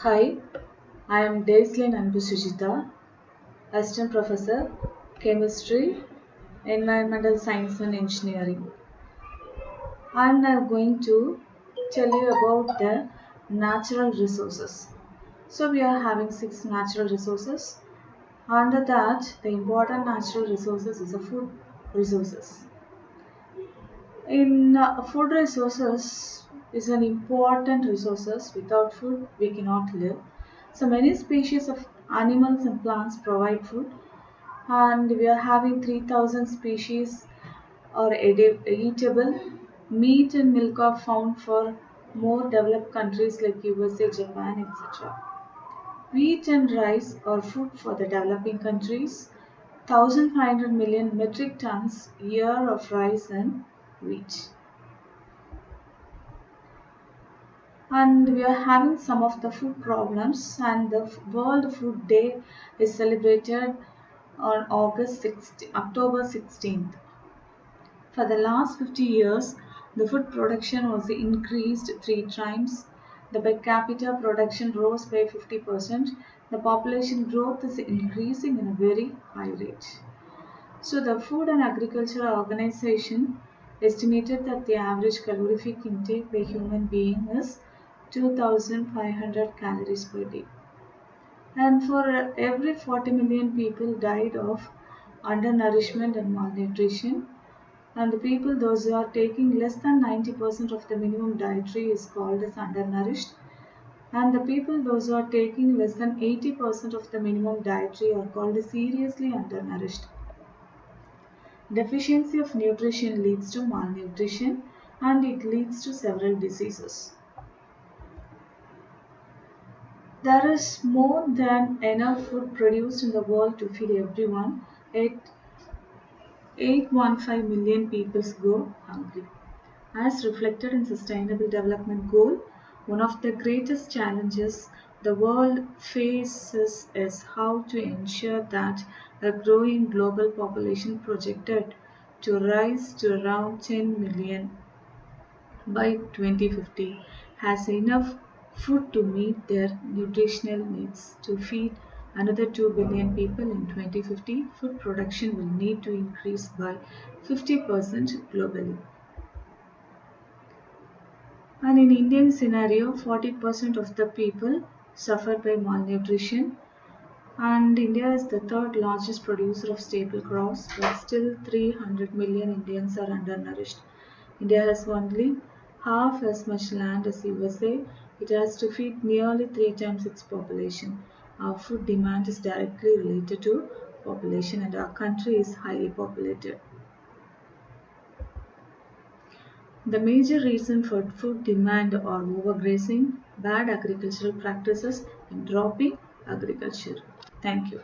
Hi, I am Daislin Anbusujita, Assistant Professor, Chemistry, Environmental Science and Engineering. I am now going to tell you about the natural resources. So we are having six natural resources. Under that, the important natural resources is the food resources. In food resources is an important resources. Without food, we cannot live. So many species of animals and plants provide food, and we are having 3,000 species are eatable. Meat and milk are found for more developed countries like USA, Japan, etc. Wheat and rice are food for the developing countries. 1,500 million metric tons year of rice and wheat. And we are having some of the food problems, and the World Food Day is celebrated on October 16th. For the last 50 years, the food production was increased three times. The per capita production rose by 50%. The population growth is increasing in a very high rate. So the Food and Agriculture Organization estimated that the average calorific intake by human being is 2,500 calories per day. And for every 40 million people died of undernourishment and malnutrition. And the people, those who are taking less than 90% of the minimum dietary is called as undernourished. And the people, those who are taking less than 80% of the minimum dietary are called seriously undernourished. Deficiency of nutrition leads to malnutrition, and it leads to several diseases. There is more than enough food produced in the world to feed everyone, yet 815 million people go hungry. As reflected in Sustainable Development Goal, one of the greatest challenges the world faces is how to ensure that a growing global population projected to rise to around 10 million by 2050 has enough food to meet their nutritional needs. To feed another 2 billion people in 2050, food production will need to increase by 50% globally. And in Indian scenario, 40% of the people suffer by malnutrition, and India is the third largest producer of staple crops, but still 300 million Indians are undernourished. India has only half as much land as USA. It has to feed nearly three times its population. Our food demand is directly related to population, and our country is highly populated. The major reason for food demand are overgrazing, bad agricultural practices, and dropping agriculture. Thank you.